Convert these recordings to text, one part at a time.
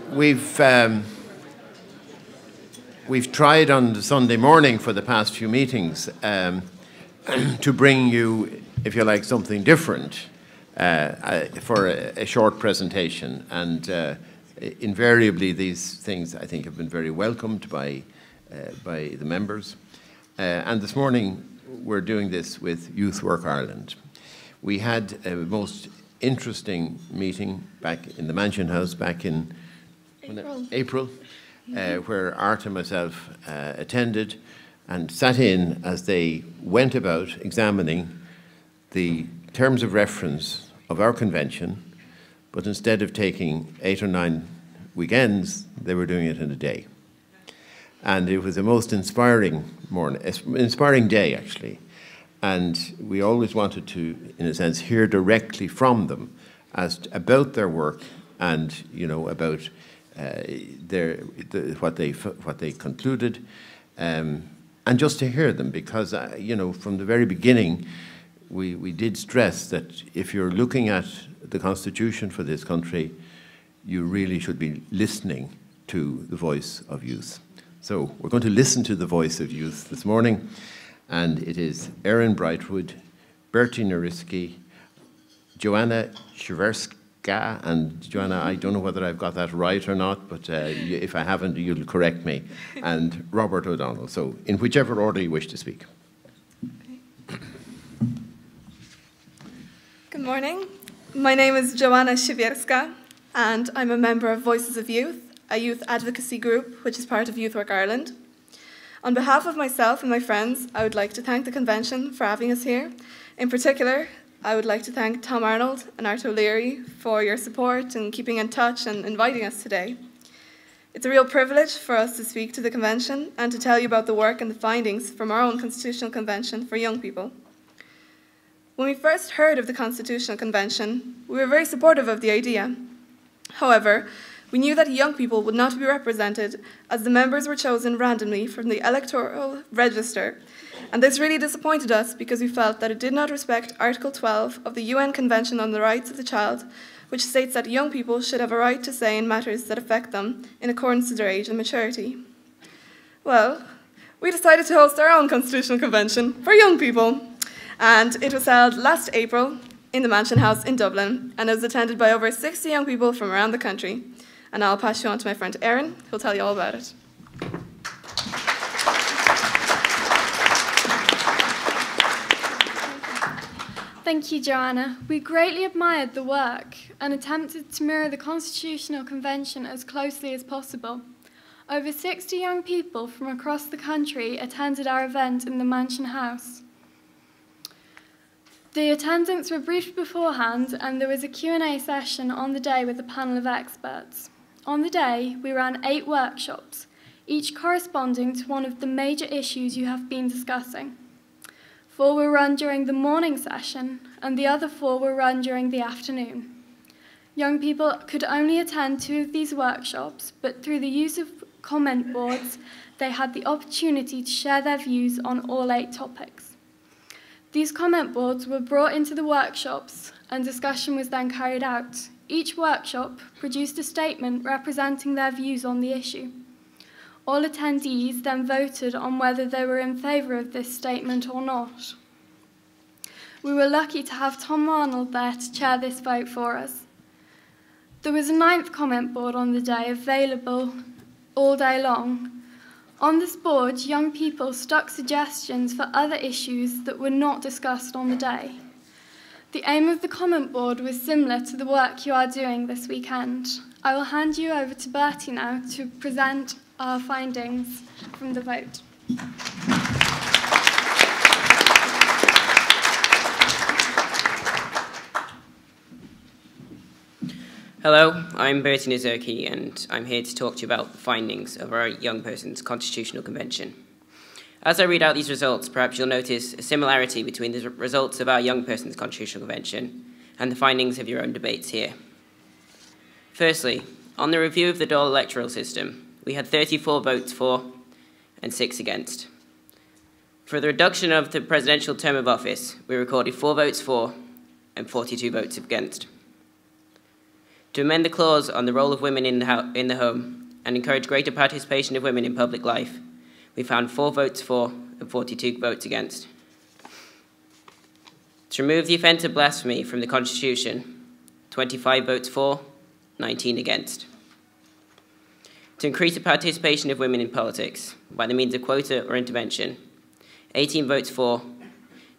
We've tried on the Sunday morning for the past few meetings to bring you, if you like, something different for a short presentation. And invariably, these things, I think, have been very welcomed by the members. And this morning, we're doing this with Youthwork Ireland. We had a most interesting meeting back in the Mansion House back in April, where Art and myself attended and sat in as they went about examining the terms of reference of our convention, but instead of taking 8 or 9 weekends, they were doing it in a day. And it was a most inspiring day, actually. And we always wanted to, in a sense, hear directly from them about their work and, you know, about what they concluded, and just to hear them, because you know, from the very beginning, we did stress that if you're looking at the Constitution for this country, you really should be listening to the voice of youth. So we're going to listen to the voice of youth this morning, and it is Erin Brightwood, Bertie Nariski, Joanna Świerska, and Joanna, I don't know whether I've got that right or not, but if I haven't, you'll correct me, and Robert O'Donnell. So in whichever order you wish to speak. Good morning. My name is Joanna Świerska, and I'm a member of Voices of Youth, a youth advocacy group which is part of Youthwork Ireland. On behalf of myself and my friends, I would like to thank the convention for having us here. In particular, I would like to thank Tom Arnold and Art O'Leary for your support and keeping in touch and inviting us today. It's a real privilege for us to speak to the convention and to tell you about the work and the findings from our own Constitutional Convention for young people. When we first heard of the Constitutional Convention, we were very supportive of the idea. However, we knew that young people would not be represented as the members were chosen randomly from the electoral register, and this really disappointed us because we felt that it did not respect Article 12 of the UN Convention on the Rights of the Child, which states that young people should have a right to say in matters that affect them in accordance to their age and maturity. Well, we decided to host our own Constitutional Convention for young people, and it was held last April in the Mansion House in Dublin, and it was attended by over 60 young people from around the country. And I'll pass you on to my friend Erin, who'll tell you all about it. Thank you, Joanna. We greatly admired the work and attempted to mirror the Constitutional Convention as closely as possible. Over 60 young people from across the country attended our event in the Mansion House. The attendants were briefed beforehand, and there was a Q&A session on the day with a panel of experts. On the day, we ran 8 workshops, each corresponding to one of the major issues you have been discussing. 4 were run during the morning session, and the other 4 were run during the afternoon. Young people could only attend 2 of these workshops, but through the use of comment boards, they had the opportunity to share their views on all 8 topics. These comment boards were brought into the workshops, and discussion was then carried out. Each workshop produced a statement representing their views on the issue. All attendees then voted on whether they were in favour of this statement or not. We were lucky to have Tom Arnold there to chair this vote for us. There was a 9th comment board on the day available all day long. On this board, young people stuck suggestions for other issues that were not discussed on the day. The aim of the comment board was similar to the work you are doing this weekend. I will hand you over to Bertie now to present our findings from the vote. Hello, I'm Bertie Nariski, and I'm here to talk to you about the findings of our Young Persons Constitutional Convention. As I read out these results, perhaps you'll notice a similarity between the results of our Young Persons Constitutional Convention and the findings of your own debates here. Firstly, on the review of the dual electoral system, we had 34 votes for and 6 against. For the reduction of the presidential term of office, we recorded 4 votes for and 42 votes against. To amend the clause on the role of women in the home and encourage greater participation of women in public life, we found 4 votes for and 42 votes against. To remove the offence of blasphemy from the Constitution, 25 votes for, 19 against. To increase the participation of women in politics by the means of quota or intervention, 18 votes for,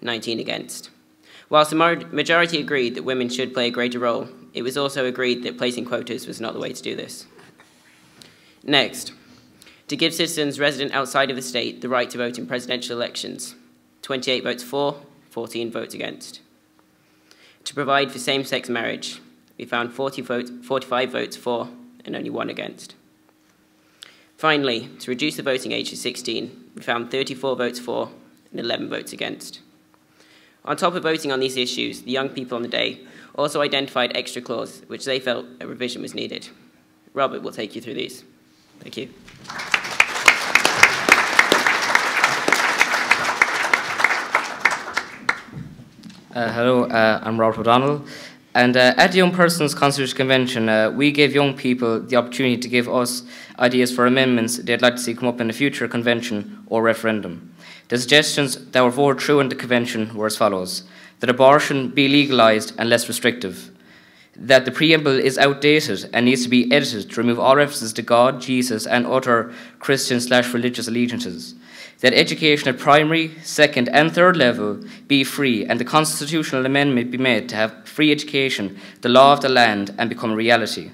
19 against. Whilst the majority agreed that women should play a greater role, it was also agreed that placing quotas was not the way to do this. Next, to give citizens resident outside of the state the right to vote in presidential elections, 28 votes for, 14 votes against. To provide for same-sex marriage, we found 45 votes for and only 1 against. Finally, to reduce the voting age to 16, we found 34 votes for and 11 votes against. On top of voting on these issues, the young people on the day also identified extra clauses which they felt a revision was needed. Robert will take you through these. Thank you. Hello, I'm Robert O'Donnell. And at the Young Persons Constitutional Convention, we gave young people the opportunity to give us ideas for amendments they'd like to see come up in a future convention or referendum. The suggestions that were voted through in the convention were as follows: that abortion be legalised and less restrictive, that the preamble is outdated and needs to be edited to remove all references to God, Jesus and other Christian/religious allegiances, that education at primary, second and third level be free and the constitutional amendment be made to have free education, the law of the land, and become a reality,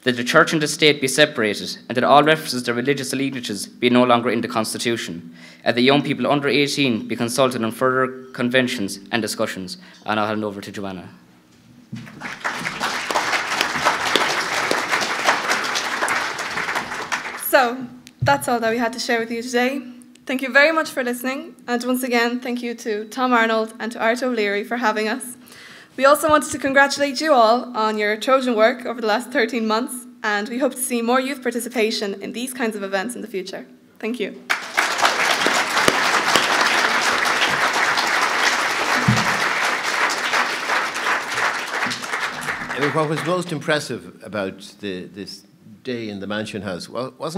that the church and the state be separated and that all references to religious allegiances be no longer in the constitution, and that young people under 18 be consulted on further conventions and discussions. And I'll hand over to Joanna. So, that's all that we had to share with you today. Thank you very much for listening, and once again, thank you to Tom Arnold and to Art O'Leary for having us. We also wanted to congratulate you all on your Trojan work over the last 13 months, and we hope to see more youth participation in these kinds of events in the future. Thank you. What was most impressive about this day in the Mansion House was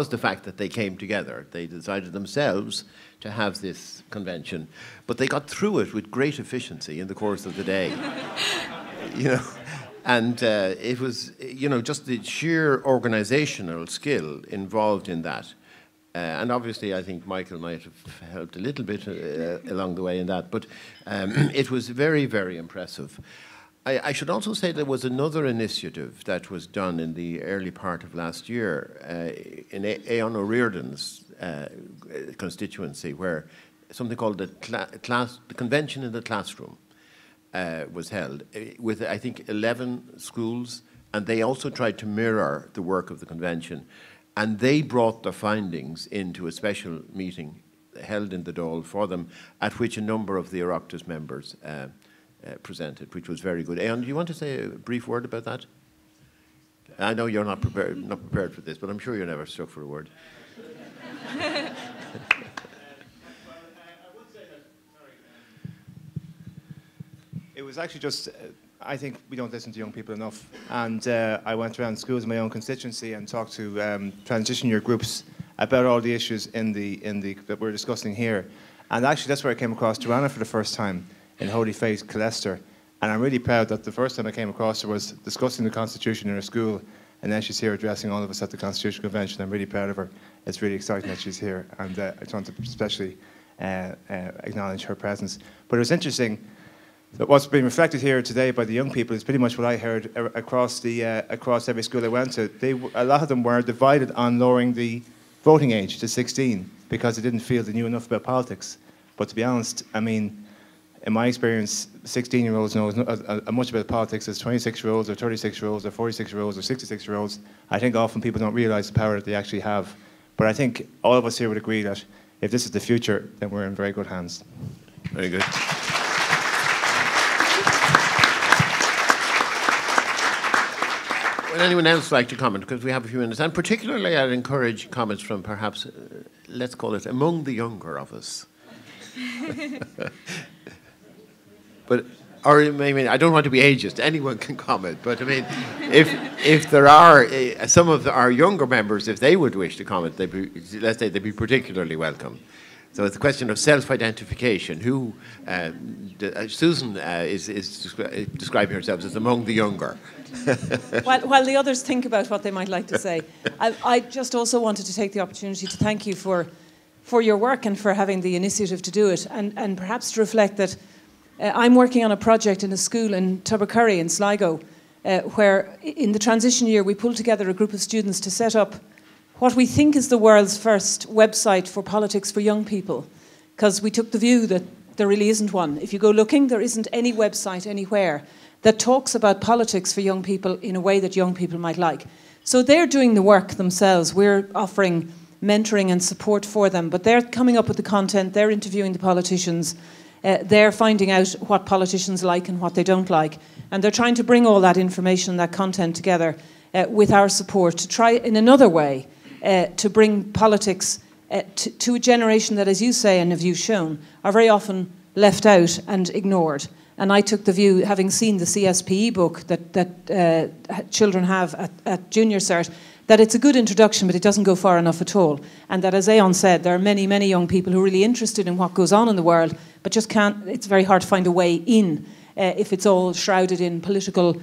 the fact that they came together. They decided themselves to have this convention, but they got through it with great efficiency in the course of the day. And it was, just the sheer organisational skill involved in that. And obviously, I think Michael might have helped a little bit along the way in that, but it was very, very impressive. I should also say there was another initiative that was done in the early part of last year in Aon O'Riordan's constituency, where something called the Convention in the Classroom was held with, I think, 11 schools, and they also tried to mirror the work of the convention. And they brought their findings into a special meeting held in the Dáil for them, at which a number of the Oireachtas members presented, which was very good. Aon, do you want to say a brief word about that? I know you're not prepared for this, but I'm sure you're never struck for a word. It was actually just, I think we don't listen to young people enough. And I went around schools in my own constituency and talked to transition year groups about all the issues that we're discussing here. And actually that's where I came across Joanna for the first time in Holy Faith, Colester. And I'm really proud that the first time I came across her was discussing the Constitution in her school, and then she's here addressing all of us at the Constitutional Convention. I'm really proud of her. It's really exciting that she's here, and I just want to especially acknowledge her presence. But it was interesting that what's been reflected here today by the young people is pretty much what I heard across every school I went to. A lot of them were divided on lowering the voting age to 16 because they didn't feel they knew enough about politics. But to be honest, I mean, in my experience, 16-year-olds know as much about politics as 26-year-olds or 36-year-olds or 46-year-olds or 66-year-olds. I think often people don't realise the power that they actually have. But I think all of us here would agree that if this is the future, then we're in very good hands. Very good. Would anyone else like to comment? Because we have a few minutes. And particularly, I'd encourage comments from perhaps, let's call it, among the younger of us. But or I mean, I don't want to be ageist. Anyone can comment, but I mean, if there are some of our younger members, if they would wish to comment, let's say they'd be particularly welcome. So it's a question of self-identification. Who Susan is describing herself as among the younger. While the others think about what they might like to say, I just also wanted to take the opportunity to thank you for your work and for having the initiative to do it, and perhaps to reflect that I'm working on a project in a school in Tubbercurry in Sligo, where in the transition year we pulled together a group of students to set up what we think is the world's first website for politics for young people, because we took the view that there really isn't one. If you go looking, there isn't any website anywhere that talks about politics for young people in a way that young people might like. So they're doing the work themselves. We're offering mentoring and support for them, but they're coming up with the content, they're interviewing the politicians, they're finding out what politicians like and what they don't like, and they're trying to bring all that information, that content together with our support to try in another way to bring politics to a generation that, as you say and have you shown, are very often left out and ignored. And I took the view, having seen the CSPE book that children have at junior cert, that it's a good introduction, but it doesn't go far enough at all. And that, as Aon said, there are many, many young people who are really interested in what goes on in the world, but just can't, it's very hard to find a way in if it's all shrouded in political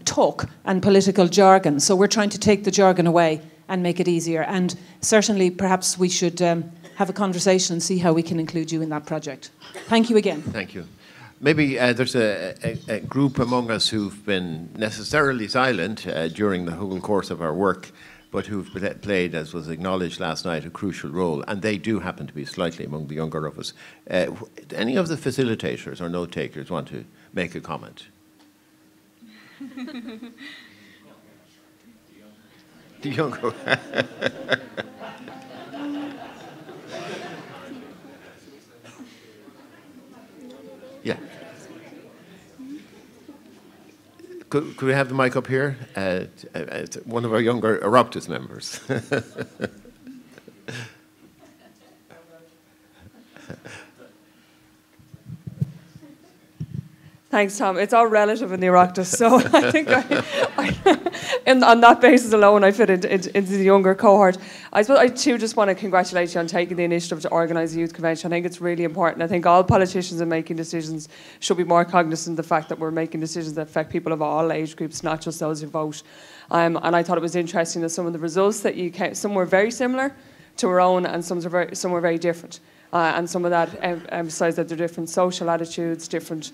talk and political jargon. So we're trying to take the jargon away and make it easier. And certainly, perhaps we should have a conversation and see how we can include you in that project. Thank you again. Thank you. Maybe there's a group among us who've been necessarily silent during the whole course of our work, but who've played, as was acknowledged last night, a crucial role, and they do happen to be slightly among the younger of us. Any of the facilitators or note takers want to make a comment? The younger. Yeah. Could we have the mic up here? One of our younger Oireachtas members. Thanks, Tom. It's all relative in the Oireachtas, so I think on that basis alone, I fit into the younger cohort. I suppose I too just want to congratulate you on taking the initiative to organise a youth convention. I think it's really important. I think all politicians in making decisions should be more cognizant of the fact that we're making decisions that affect people of all age groups, not just those who vote. And I thought it was interesting that some of the results that you came, some were very similar to our own, and some were very different. And some of that emphasised that there are different social attitudes, different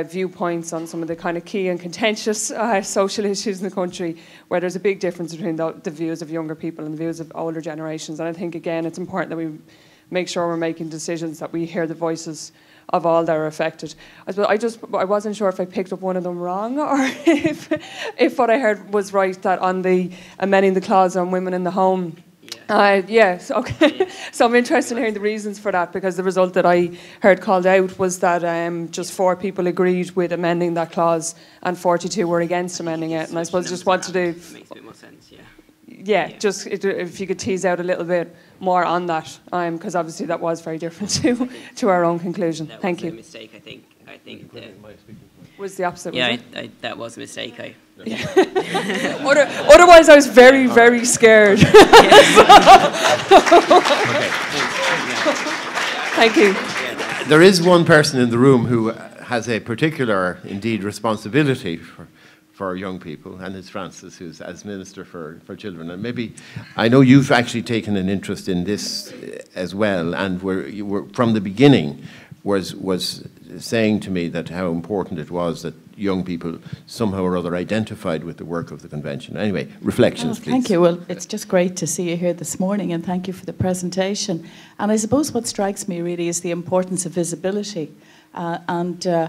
viewpoints on some of the kind of key and contentious social issues in the country, where there's a big difference between the views of younger people and the views of older generations. And I think, again, it's important that we make sure we're making decisions that we hear the voices of all that are affected. I wasn't sure if I picked up one of them wrong, or if what I heard was right, that on the amending the clause on women in the home. Yes, okay. So I'm interested in hearing the reasons for that, because the result that I heard called out was that just 4 people agreed with amending that clause and 42 were against amending it. And I suppose just wanted to... Makes a bit more sense, yeah. Yeah, just if you could tease out a little bit more on that, because obviously that was very different to our own conclusion. Thank you. That was a mistake, I think that was the opposite. Yeah, was that was a mistake. Otherwise, I was very, very scared. Thank you. There is one person in the room who has a particular, indeed, responsibility for young people, and it's Francis, who's as Minister for Children. And maybe, I know you've actually taken an interest in this as well, and you were from the beginning was saying to me that how important it was that young people somehow or other identified with the work of the convention. Anyway, reflections, please. Thank you. Well, it's just great to see you here this morning, and thank you for the presentation. And I suppose what strikes me really is the importance of visibility. I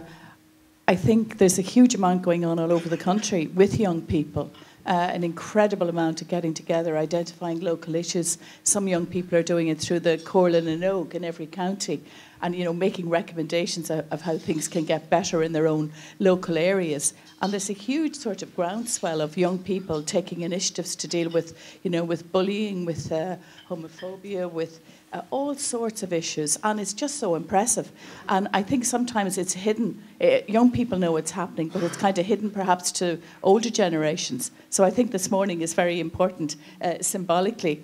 think there's a huge amount going on all over the country with young people. An incredible amount of getting together, identifying local issues. Some young people are doing it through the Corlin and Oak in every county, and making recommendations of how things can get better in their own local areas. And there's a huge sort of groundswell of young people taking initiatives to deal with, with bullying, with homophobia, with all sorts of issues, and it's just so impressive. And I think sometimes it's hidden. Young people know it's happening, but it's kind of hidden perhaps to older generations. So I think this morning is very important symbolically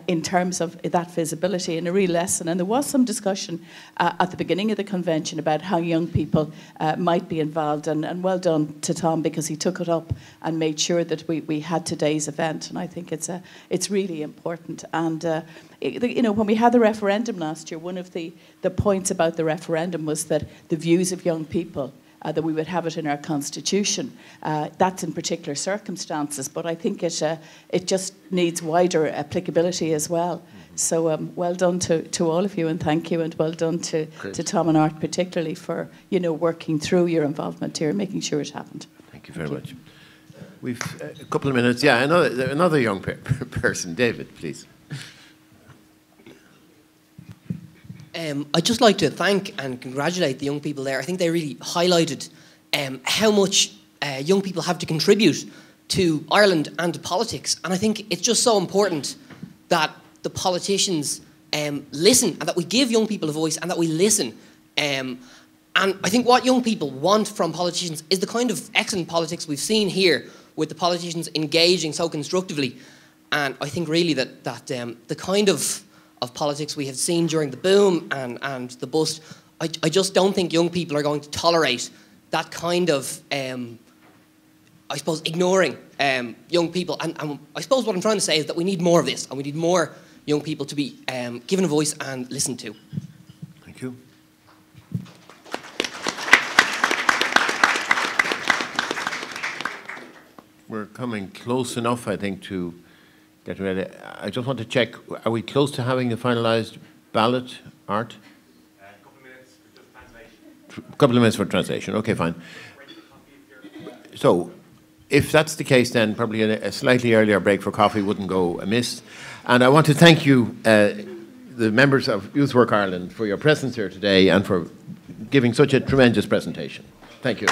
in terms of that visibility and a real lesson. And there was some discussion at the beginning of the convention about how young people might be involved, and well done to Tom, because he took it up and made sure that we had today's event. And I think it's really important. And you know, when we had the referendum last year, one of the points about the referendum was that the views of young people, that we would have it in our constitution. That's in particular circumstances, but I think it just needs wider applicability as well. So well done to all of you, and thank you, and well done to Tom and Art particularly for, you know, working through your involvement here and making sure it happened. Thank you very much. We've a couple of minutes. Yeah, another young person. David, please. I'd just like to thank and congratulate the young people there. I think they really highlighted how much young people have to contribute to Ireland and to politics. And I think it's just so important that the politicians listen, and that we give young people a voice, and that we listen. And I think what young people want from politicians is the kind of excellent politics we've seen here, with the politicians engaging so constructively. And I think really that the kind of politics we have seen during the boom and the bust, I just don't think young people are going to tolerate that kind of, I suppose, ignoring young people. And I suppose what I'm trying to say is that we need more of this, and we need more young people to be given a voice and listened to. Thank you. We're coming close enough, I think, to getting ready. I just want to check, are we close to having a finalised ballot, Art? A couple of minutes for just translation. A couple of minutes for translation, okay, fine. So, if that's the case, then probably a slightly earlier break for coffee wouldn't go amiss. And I want to thank you, the members of Youthwork Ireland, for your presence here today and for giving such a tremendous presentation. Thank you.